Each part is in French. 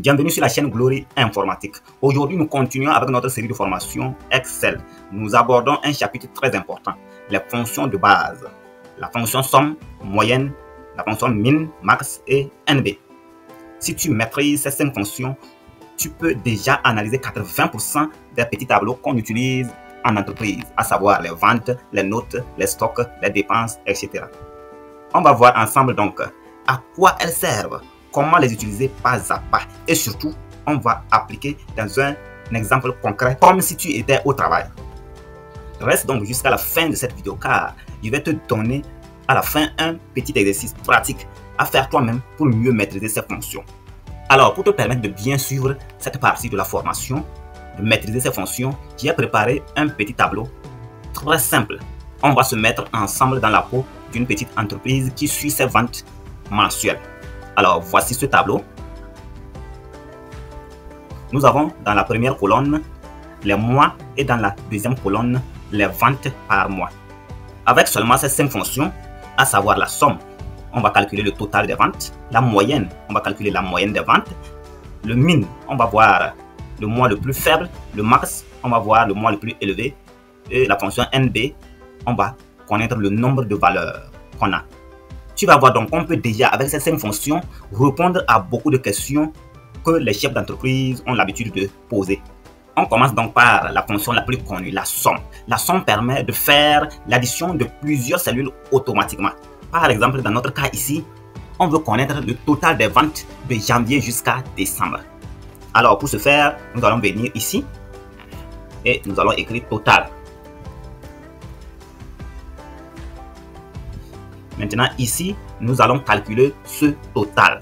Bienvenue sur la chaîne Glory Informatique. Aujourd'hui, nous continuons avec notre série de formation Excel. Nous abordons un chapitre très important, les fonctions de base. La fonction somme, moyenne, la fonction min, max et NB. Si tu maîtrises ces 5 fonctions, tu peux déjà analyser 80% des petits tableaux qu'on utilise en entreprise, à savoir les ventes, les notes, les stocks, les dépenses, etc. On va voir ensemble donc à quoi elles servent, comment les utiliser pas à pas et surtout, on va appliquer dans un exemple concret comme si tu étais au travail. Reste donc jusqu'à la fin de cette vidéo car je vais te donner à la fin un petit exercice pratique à faire toi-même pour mieux maîtriser ces fonctions. Alors, pour te permettre de bien suivre cette partie de la formation, de maîtriser ces fonctions, j'ai préparé un petit tableau très simple. On va se mettre ensemble dans la peau d'une petite entreprise qui suit ses ventes mensuelles. Alors, voici ce tableau. Nous avons dans la première colonne les mois et dans la deuxième colonne les ventes par mois. Avec seulement ces 5 fonctions, à savoir la somme, on va calculer le total des ventes. La moyenne, on va calculer la moyenne des ventes. Le min, on va voir le mois le plus faible. Le max, on va voir le mois le plus élevé. Et la fonction NB, on va connaître le nombre de valeurs qu'on a. Tu vas voir donc, on peut déjà, avec ces 5 fonctions, répondre à beaucoup de questions que les chefs d'entreprise ont l'habitude de poser. On commence donc par la fonction la plus connue, la somme. La somme permet de faire l'addition de plusieurs cellules automatiquement. Par exemple, dans notre cas ici, on veut connaître le total des ventes de janvier jusqu'à décembre. Alors, pour ce faire, nous allons venir ici et nous allons écrire total. Maintenant, ici, nous allons calculer ce total.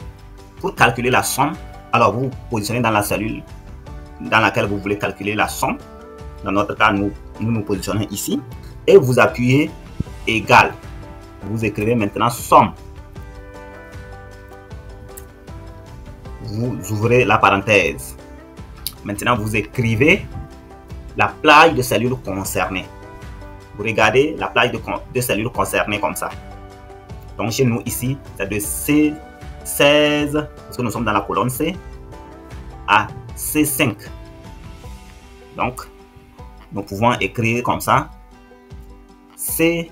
Pour calculer la somme, alors vous vous positionnez dans la cellule dans laquelle vous voulez calculer la somme. Dans notre cas, nous nous positionnons ici et vous appuyez égal. Vous écrivez maintenant somme. Vous ouvrez la parenthèse. Maintenant, vous écrivez la plage de cellules concernées. Vous regardez la plage de cellules concernées comme ça. Donc, chez nous, ici, c'est de C16, parce que nous sommes dans la colonne C, à C5. Donc, nous pouvons écrire comme ça. C16.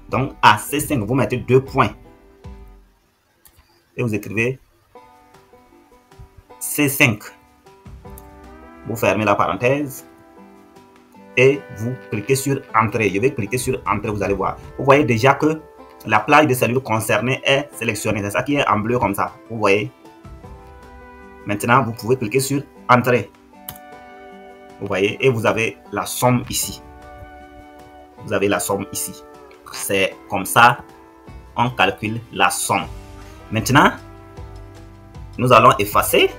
Donc, à C5, vous mettez 2 points. Et vous écrivez C5. Vous fermez la parenthèse. Et vous cliquez sur Entrée. Je vais cliquer sur Entrée, vous allez voir. Vous voyez déjà que la plage de cellules concernées est sélectionnée. C'est ça qui est en bleu comme ça. Vous voyez. Maintenant, vous pouvez cliquer sur Entrée. Vous voyez. Et vous avez la somme ici. Vous avez la somme ici. C'est comme ça on calcule la somme. Maintenant, nous allons effacer.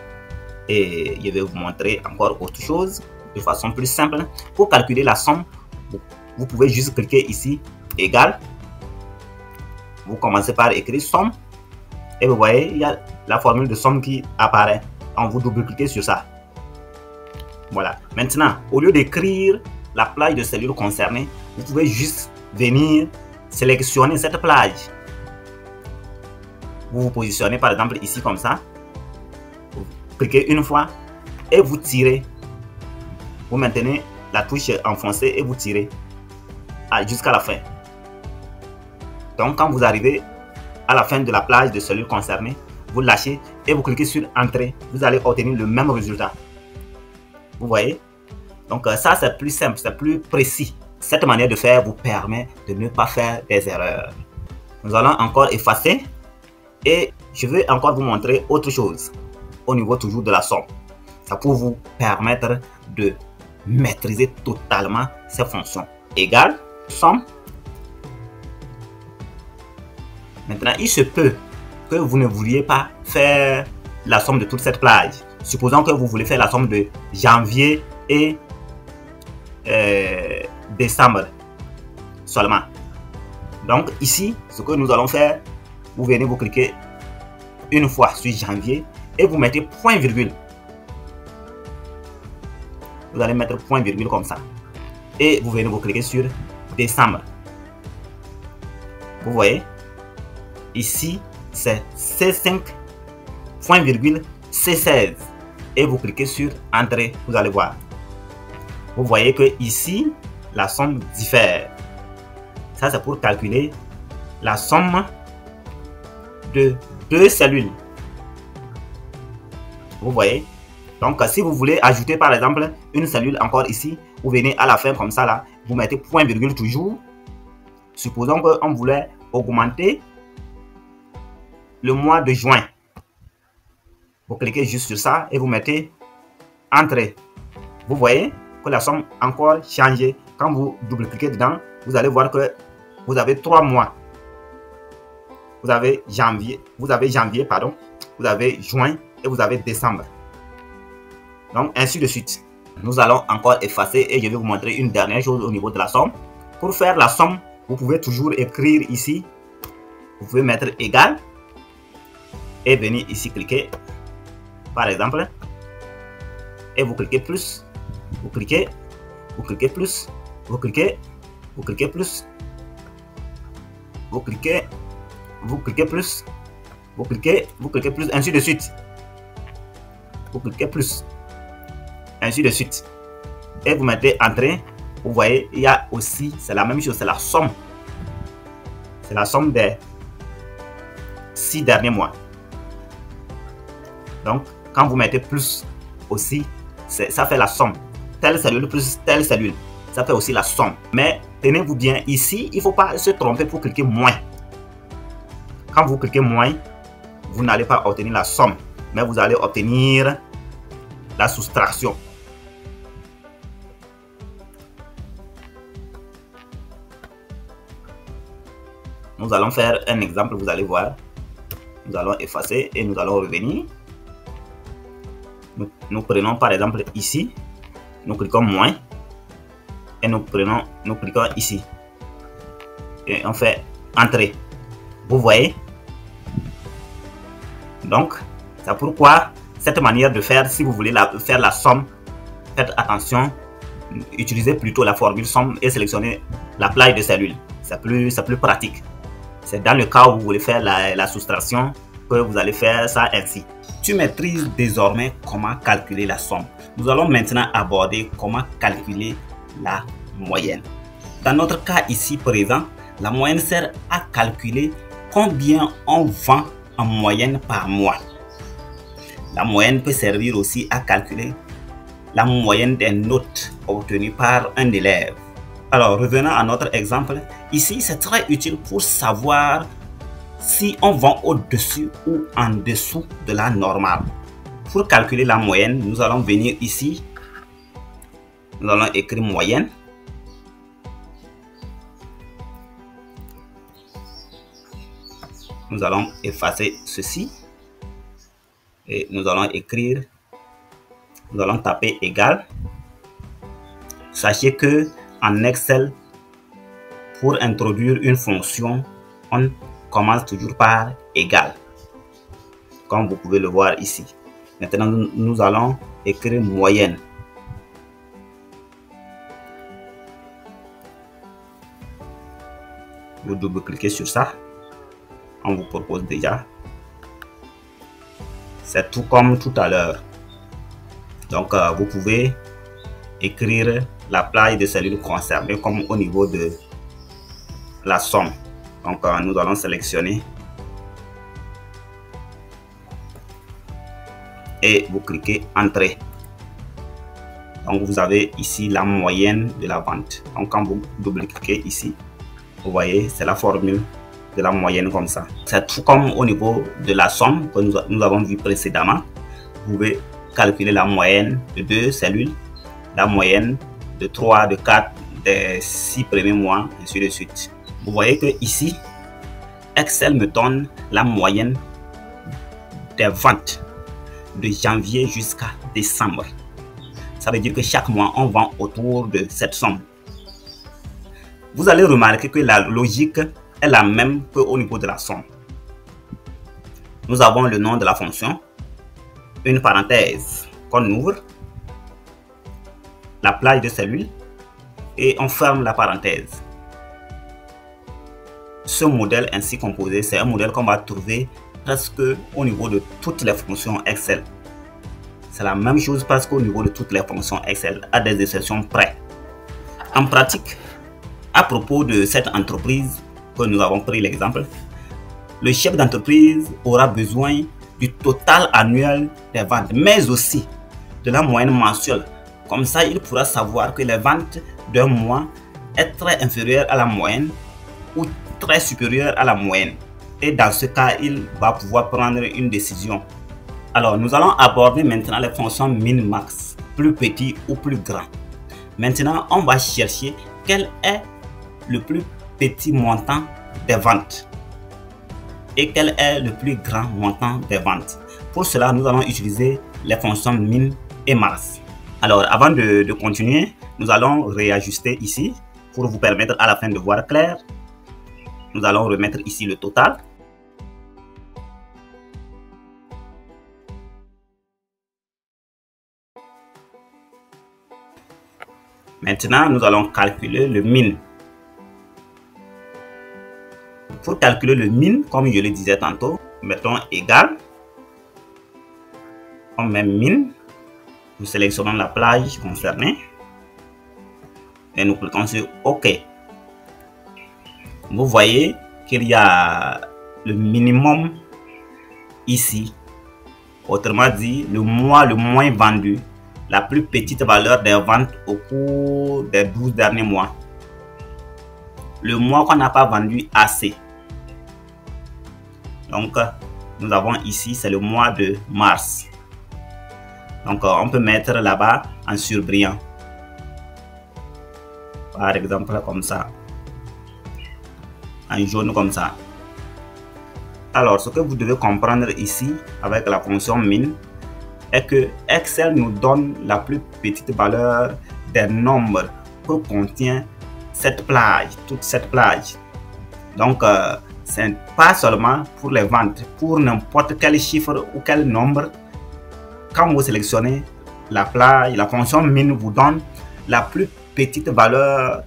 Et je vais vous montrer encore autre chose. De façon plus simple, pour calculer la somme, vous pouvez juste cliquer ici, égal. Vous commencez par écrire somme. Et vous voyez, il y a la formule de somme qui apparaît. On vous double-cliquez sur ça. Voilà. Maintenant, au lieu d'écrire la plage de cellules concernées, vous pouvez juste venir sélectionner cette plage. Vous vous positionnez par exemple ici comme ça. Vous cliquez une fois et vous tirez. Vous maintenez la touche enfoncée et vous tirez jusqu'à la fin. Donc, quand vous arrivez à la fin de la plage de cellules concernées, vous lâchez et vous cliquez sur Entrée. Vous allez obtenir le même résultat. Vous voyez? Donc, ça, c'est plus simple, c'est plus précis. Cette manière de faire vous permet de ne pas faire des erreurs. Nous allons encore effacer et je vais encore vous montrer autre chose au niveau toujours de la somme. Ça pour vous permettre de maîtriser totalement ces fonctions. Égal, somme. Maintenant, il se peut que vous ne vouliez pas faire la somme de toute cette plage. Supposons que vous voulez faire la somme de janvier et décembre seulement. Donc ici, ce que nous allons faire, vous venez vous cliquer une fois sur janvier et vous mettez point virgule. Vous allez mettre point virgule comme ça. Et vous venez vous cliquer sur décembre. Vous voyez, ici, c'est C5, point virgule, C16. Et vous cliquez sur Entrée. Vous allez voir. Vous voyez que ici, la somme diffère. Ça, c'est pour calculer la somme de deux cellules. Vous voyez? Donc, si vous voulez ajouter, par exemple, une cellule encore ici, vous venez à la fin comme ça, là, vous mettez point virgule toujours. Supposons qu'on voulait augmenter le mois de juin. Vous cliquez juste sur ça et vous mettez Entrée. Vous voyez que la somme a encore changé. Quand vous double-cliquez dedans, vous allez voir que vous avez 3 mois. Vous avez janvier, vous avez juin et vous avez décembre. Donc, ainsi de suite. Nous allons encore effacer et je vais vous montrer une dernière chose au niveau de la somme. Pour faire la somme, vous pouvez toujours écrire ici. Vous pouvez mettre égal et venir ici cliquer, par exemple, et vous cliquez plus, vous cliquez plus, vous cliquez plus, vous cliquez plus, vous cliquez plus, ainsi de suite. Vous cliquez plus, ainsi de suite. Et vous mettez Entrée. Vous voyez, il y a aussi, c'est la même chose, c'est la somme. C'est la somme des 6 derniers mois. Donc, quand vous mettez plus aussi, ça fait la somme. Telle cellule plus telle cellule, ça fait aussi la somme. Mais tenez-vous bien, ici, il ne faut pas se tromper pour cliquer moins. Quand vous cliquez moins, vous n'allez pas obtenir la somme, mais vous allez obtenir la soustraction. Nous allons faire un exemple, vous allez voir. Nous allons effacer et nous allons revenir. Nous prenons par exemple ici, nous cliquons moins et nous cliquons ici et on fait Entrée. Vous voyez? Donc, c'est pourquoi cette manière de faire, si vous voulez faire la somme, faites attention, utilisez plutôt la formule somme et sélectionnez la plage de cellules. C'est plus pratique. C'est dans le cas où vous voulez faire la soustraction que vous allez faire ça ainsi. Tu maîtrises désormais comment calculer la somme. Nous allons maintenant aborder comment calculer la moyenne. Dans notre cas ici présent, la moyenne sert à calculer combien on vend en moyenne par mois. La moyenne peut servir aussi à calculer la moyenne des notes obtenues par un élève. Alors, revenons à notre exemple. Ici, c'est très utile pour savoir si on vend au-dessus ou en dessous de la normale. Pour calculer la moyenne, nous allons venir ici. Nous allons écrire moyenne. Nous allons effacer ceci. Et nous allons écrire, nous allons taper égal. Sachez que en Excel, pour introduire une fonction, on commence toujours par égal, comme vous pouvez le voir ici. Maintenant, nous allons écrire moyenne. Vous double-cliquez sur ça. On vous propose déjà. C'est tout comme tout à l'heure. Donc, vous pouvez écrire la plage de cellules concernées comme au niveau de la somme. Donc, nous allons sélectionner et vous cliquez Entrée. Donc, vous avez ici la moyenne de la vente. Donc, quand vous double-cliquez ici, vous voyez, c'est la formule de la moyenne comme ça. C'est tout comme au niveau de la somme que nous avons vu précédemment. Vous pouvez calculer la moyenne de 2 cellules, la moyenne de 3, de 4, des 6 premiers mois, ainsi de suite. Vous voyez que ici, Excel me donne la moyenne des ventes de janvier jusqu'à décembre. Ça veut dire que chaque mois, on vend autour de cette somme. Vous allez remarquer que la logique est la même qu'au niveau de la somme. Nous avons le nom de la fonction, une parenthèse qu'on ouvre, la plage de cellules et on ferme la parenthèse. Ce modèle ainsi composé, c'est un modèle qu'on va trouver presque au niveau de toutes les fonctions Excel. C'est la même chose presque au niveau de toutes les fonctions Excel, à des exceptions près. En pratique, à propos de cette entreprise que nous avons pris l'exemple, le chef d'entreprise aura besoin du total annuel des ventes, mais aussi de la moyenne mensuelle. Comme ça, il pourra savoir que les ventes d'un mois est très inférieure à la moyenne ou très supérieure à la moyenne. Et dans ce cas, il va pouvoir prendre une décision. Alors, nous allons aborder maintenant les fonctions min-max, plus petit ou plus grand. Maintenant, on va chercher quel est le plus petit montant des ventes et quel est le plus grand montant des ventes. Pour cela, nous allons utiliser les fonctions min et max. Alors, avant de continuer, nous allons réajuster ici pour vous permettre à la fin de voir clair. Nous allons remettre ici le total. Maintenant, nous allons calculer le min. Pour calculer le min, comme je le disais tantôt, mettons égal. On met min. Nous sélectionnons la plage concernée. Et nous cliquons sur OK. Vous voyez qu'il y a le minimum ici. Autrement dit, le mois le moins vendu. La plus petite valeur des ventes au cours des 12 derniers mois. Le mois qu'on n'a pas vendu assez. Donc, nous avons ici, c'est le mois de mars. Donc, on peut mettre là-bas en surbrillant. Par exemple, comme ça. En jaune comme ça. Alors, ce que vous devez comprendre ici, avec la fonction min, est que Excel nous donne la plus petite valeur des nombres que contient cette plage, toute cette plage. Donc, ce n'est pas seulement pour les ventes, pour n'importe quel chiffre ou quel nombre. Quand vous sélectionnez la plage, la fonction min vous donne la plus petite valeur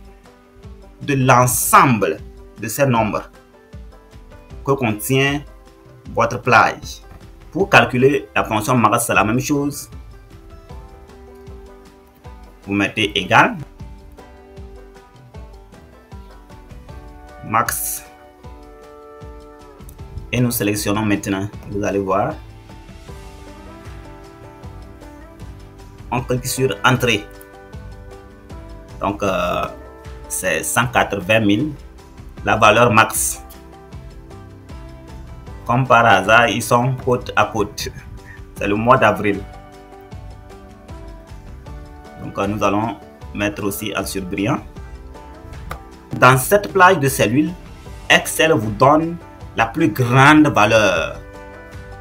de l'ensemble de ces nombres que contient votre plage. Pour calculer la fonction max, c'est la même chose. Vous mettez égal. Max. Et nous sélectionnons maintenant. Vous allez voir. On clique sur Entrée. Donc, c'est 180 000. La valeur max. Comme par hasard, ils sont côte à côte. C'est le mois d'avril. Donc, nous allons mettre aussi en surbrillant. Dans cette plage de cellules, Excel vous donne la plus grande valeur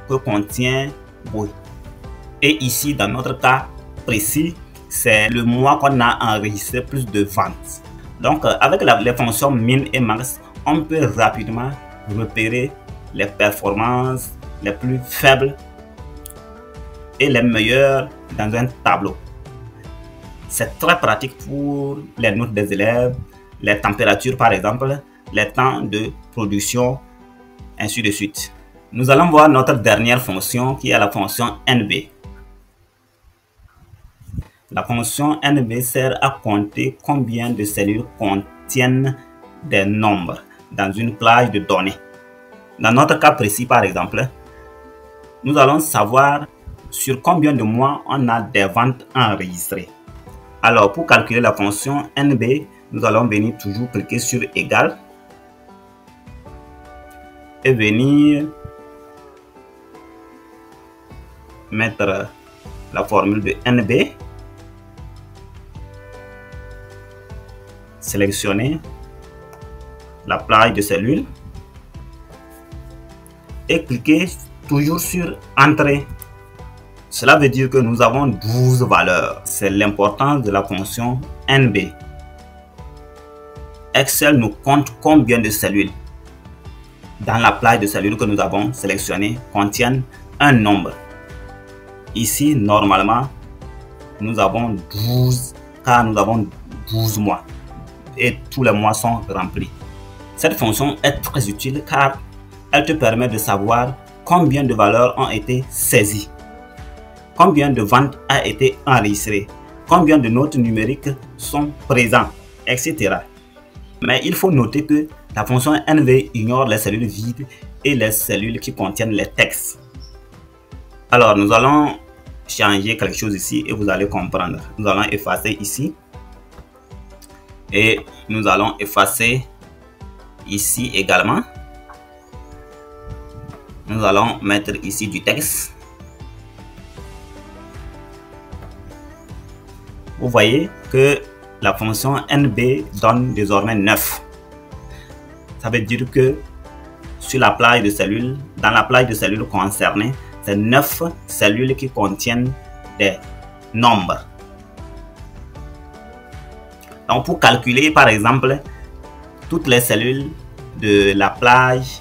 que contient vos. Et ici, dans notre cas précis, c'est le mois qu'on a enregistré plus de ventes. Donc, avec les fonctions min et max, on peut rapidement repérer les performances les plus faibles et les meilleures dans un tableau. C'est très pratique pour les notes des élèves, les températures par exemple, les temps de production, ainsi de suite. Nous allons voir notre dernière fonction qui est la fonction NB. La fonction NB sert à compter combien de cellules contiennent des nombres dans une plage de données. Dans notre cas précis, par exemple, nous allons savoir sur combien de mois on a des ventes enregistrées. Alors, pour calculer la fonction NB, nous allons venir toujours cliquer sur égal et venir mettre la formule de NB, sélectionner la plage de cellules et cliquer toujours sur Entrée. Cela veut dire que nous avons 12 valeurs. C'est l'importance de la fonction NB. Excel nous compte combien de cellules dans la plage de cellules que nous avons sélectionnées contiennent un nombre. Ici, normalement, nous avons 12 car nous avons 12 mois et tous les mois sont remplis. Cette fonction est très utile car elle te permet de savoir combien de valeurs ont été saisies, combien de ventes a été enregistrées, combien de notes numériques sont présentes, etc. Mais il faut noter que la fonction NV ignore les cellules vides et les cellules qui contiennent les textes. Alors, nous allons changer quelque chose ici et vous allez comprendre. Nous allons effacer ici et nous allons effacer ici également. Nous allons mettre ici du texte. Vous voyez que la fonction NB donne désormais 9. Ça veut dire que sur la plage de cellules, dans la plage de cellules concernées, c'est 9 cellules qui contiennent des nombres. Donc pour calculer par exemple toutes les cellules de la plage,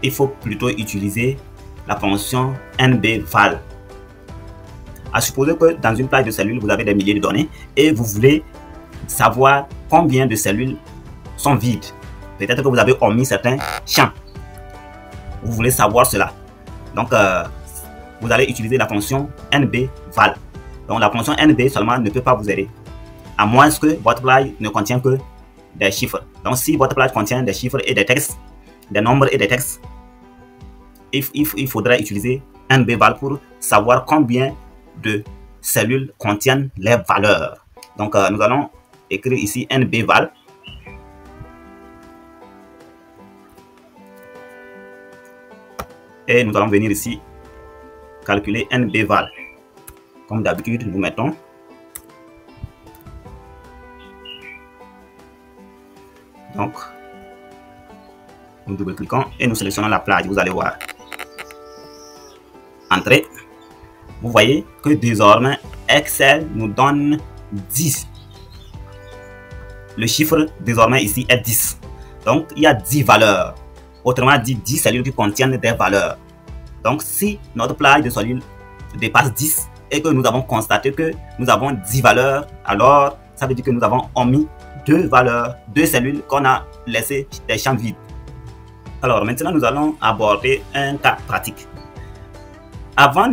il faut plutôt utiliser la fonction NBVal. À supposer que dans une plage de cellules, vous avez des milliers de données et vous voulez savoir combien de cellules sont vides. Peut-être que vous avez omis certains champs. Vous voulez savoir cela. Donc, vous allez utiliser la fonction NBVal. Donc, la fonction NB seulement ne peut pas vous aider, à moins que votre plage ne contient que des chiffres. Donc, si votre plage contient des chiffres et des textes, des nombres et des textes, il faudra utiliser NBVal pour savoir combien de cellules contiennent les valeurs. Donc, nous allons écrire ici NBVal. Et nous allons venir ici calculer NBVal. Comme d'habitude, nous mettons donc nous double-cliquons et nous sélectionnons la plage. Vous allez voir. Entrée. Vous voyez que désormais Excel nous donne 10. Le chiffre désormais ici est 10. Donc il y a 10 valeurs. Autrement dit, 10 cellules qui contiennent des valeurs. Donc si notre plage de cellules dépasse 10 et que nous avons constaté que nous avons 10 valeurs, alors ça veut dire que nous avons omis 2 valeurs, 2 cellules qu'on a laissées des champs vides. Alors maintenant nous allons aborder un cas pratique. Avant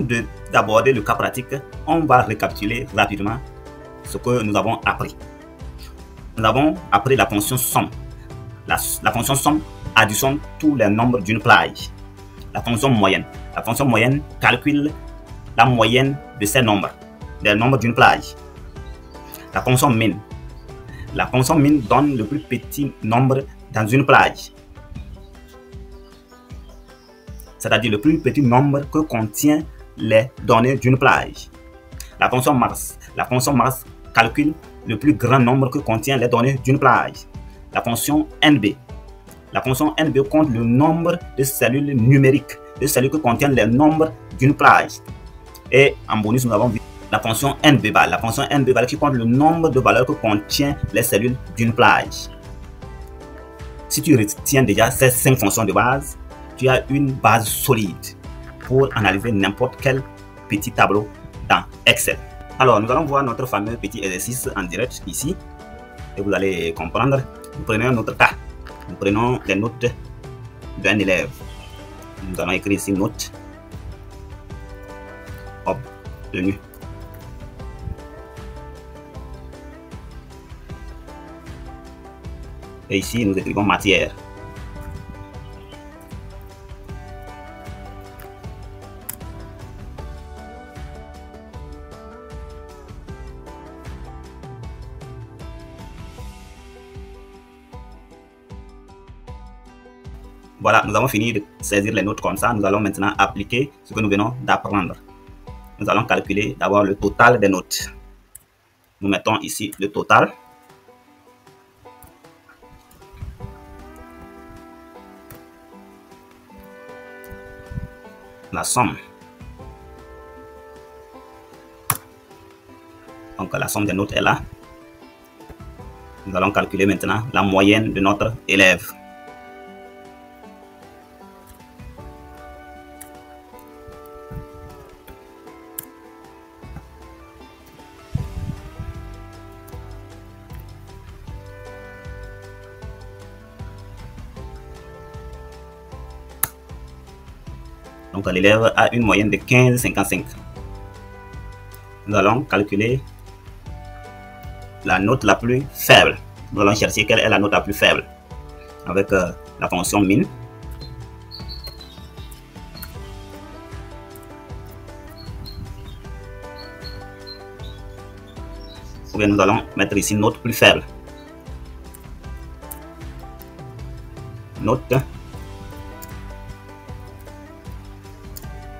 d'aborder le cas pratique, on va récapituler rapidement ce que nous avons appris. Nous avons appris la fonction somme. La fonction somme additionne tous les nombres d'une plage. La fonction moyenne. La fonction moyenne calcule la moyenne de ces nombres, des nombres d'une plage. La fonction min. La fonction min donne le plus petit nombre dans une plage, c'est-à-dire le plus petit nombre que contient les données d'une plage. La fonction max. La fonction max calcule le plus grand nombre que contient les données d'une plage. La fonction NB. La fonction NB compte le nombre de cellules numériques, de cellules que contiennent les nombres d'une plage. Et en bonus, nous avons vu la fonction NBVal. La fonction NBVal qui compte le nombre de valeurs que contient les cellules d'une plage. Si tu retiens déjà ces 5 fonctions de base, tu as une base solide pour analyser n'importe quel petit tableau dans Excel. Alors, nous allons voir notre fameux petit exercice en direct ici et vous allez comprendre. Nous prenons un autre cas. Nous prenons les notes d'un élève. Nous allons écrire ici note obtenue. Et ici, nous écrivons matière. Voilà, nous avons fini de saisir les notes comme ça. Nous allons maintenant appliquer ce que nous venons d'apprendre. Nous allons calculer d'abord le total des notes. Nous mettons ici le total. La somme. Donc la somme des notes est là. Nous allons calculer maintenant la moyenne de notre élève. Donc l'élève a une moyenne de 15,55. Nous allons calculer la note la plus faible. Nous allons chercher quelle est la note la plus faible avec la fonction min. Ou bien nous allons mettre ici note plus faible. Note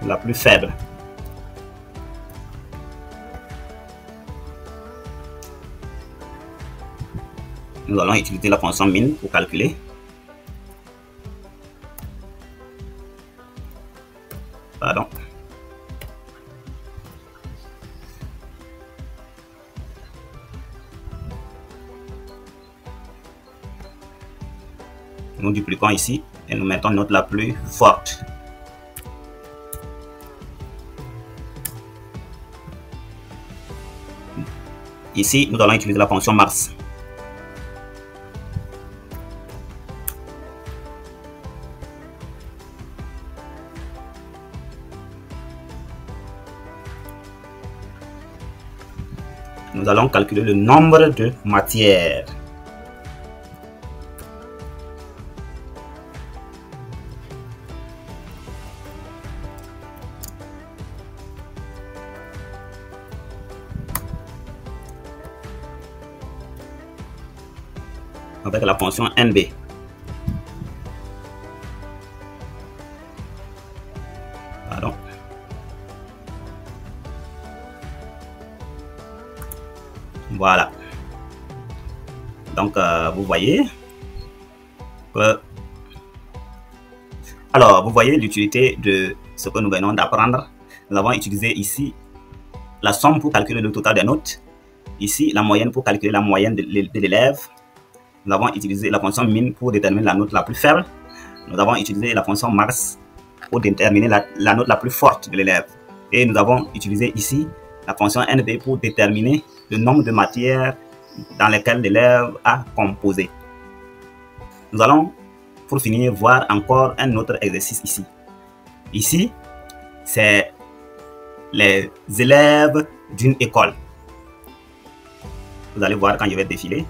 la plus faible. Nous allons utiliser la fonction min pour calculer. Pardon. Nous dupliquons ici et nous mettons note la plus forte. Ici, nous allons utiliser la fonction max. Nous allons calculer le nombre de matières. Avec la fonction NB. Pardon. Voilà. Donc, vous voyez que... Alors, vous voyez l'utilité de ce que nous venons d'apprendre. Nous avons utilisé ici la somme pour calculer le total des notes. Ici, la moyenne pour calculer la moyenne de l'élève. Nous avons utilisé la fonction min pour déterminer la note la plus faible. Nous avons utilisé la fonction max pour déterminer la note la plus forte de l'élève. Et nous avons utilisé ici la fonction NB pour déterminer le nombre de matières dans lesquelles l'élève a composé. Nous allons, pour finir, voir encore un autre exercice ici. Ici, c'est les élèves d'une école. Vous allez voir quand je vais défiler.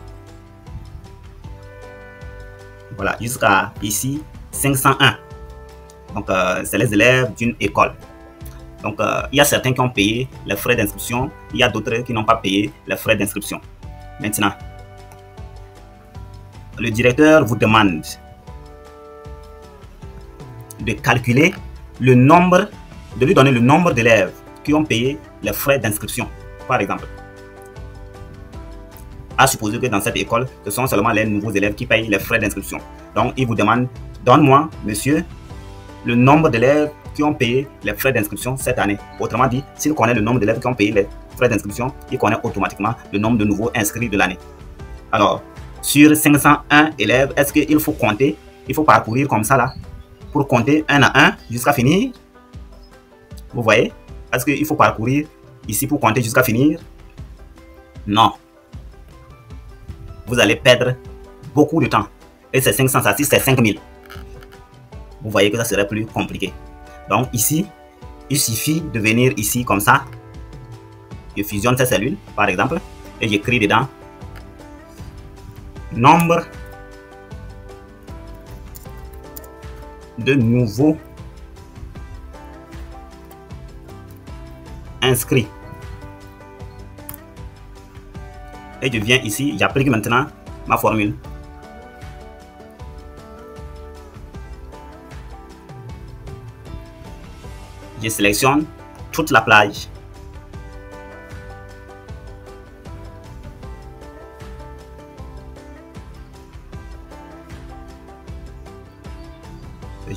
Voilà, jusqu'à ici, 501. Donc, c'est les élèves d'une école. Donc, il y a certains qui ont payé les frais d'inscription. Il y a d'autres qui n'ont pas payé les frais d'inscription. Maintenant, le directeur vous demande de calculer le nombre, de lui donner le nombre d'élèves qui ont payé les frais d'inscription, par exemple. À supposer que dans cette école, ce sont seulement les nouveaux élèves qui payent les frais d'inscription. Donc, il vous demande, donne-moi, monsieur, le nombre d'élèves qui ont payé les frais d'inscription cette année. Autrement dit, s'il connaît le nombre d'élèves qui ont payé les frais d'inscription, il connaît automatiquement le nombre de nouveaux inscrits de l'année. Alors, sur 501 élèves, est-ce qu'il faut compter? Il faut parcourir comme ça là, pour compter un à un jusqu'à finir. Vous voyez? Est-ce qu'il faut parcourir ici pour compter jusqu'à finir? Non. Vous allez perdre beaucoup de temps. Et c'est 500, ça, si c'est 5000. Vous voyez que ça serait plus compliqué. Donc ici, il suffit de venir ici comme ça. Je fusionne ces cellules, par exemple, et j'écris dedans nombre de nouveaux inscrits. Et je viens ici, j'applique maintenant ma formule. Je sélectionne toute la plage.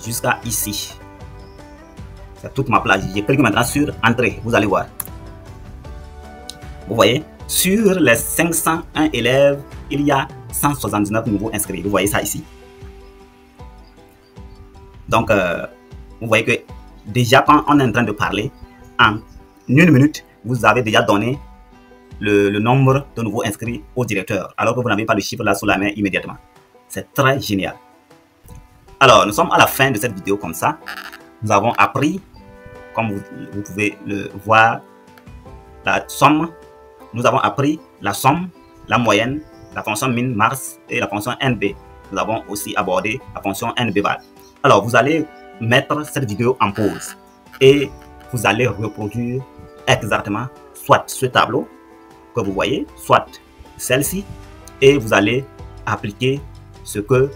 Jusqu'à ici. C'est toute ma plage. Je clique maintenant sur Entrée. Vous allez voir. Vous voyez, sur les 501 élèves, il y a 179 nouveaux inscrits. Vous voyez ça ici. Donc, vous voyez que déjà quand on est en train de parler, en 1 minute, vous avez déjà donné le nombre de nouveaux inscrits au directeur, alors que vous n'avez pas le chiffre là sous la main immédiatement. C'est très génial. Alors, nous sommes à la fin de cette vidéo comme ça. nous avons appris, comme vous pouvez le voir, la somme. Nous avons appris la somme, la moyenne, la fonction min, max et la fonction NB. Nous avons aussi abordé la fonction NBVAL. Alors, vous allez mettre cette vidéo en pause et vous allez reproduire exactement soit ce tableau que vous voyez, soit celle-ci, et vous allez appliquer ce que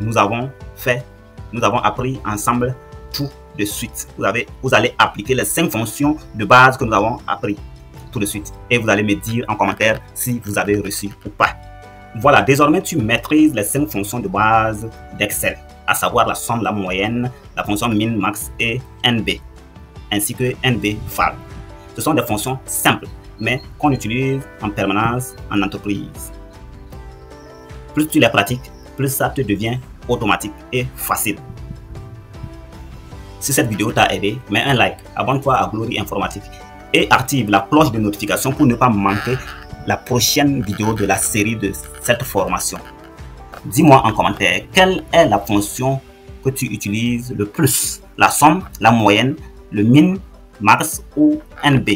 nous avons fait. Nous avons appris ensemble tout de suite. Vous allez appliquer les 5 fonctions de base que nous avons appris tout de suite. Et vous allez me dire en commentaire si vous avez reçu ou pas. Voilà, désormais tu maîtrises les 5 fonctions de base d'Excel, à savoir la somme, la moyenne, la fonction min, max et NB, ainsi que NBVAL. Ce sont des fonctions simples, mais qu'on utilise en permanence en entreprise. Plus tu les pratiques, plus ça te devient automatique et facile. Si cette vidéo t'a aidé, mets un like, abonne-toi à Glory Informatique et active la cloche de notification pour ne pas manquer la prochaine vidéo de la série de cette formation. Dis-moi en commentaire quelle est la fonction que tu utilises le plus, la somme, la moyenne, le min, max ou NB.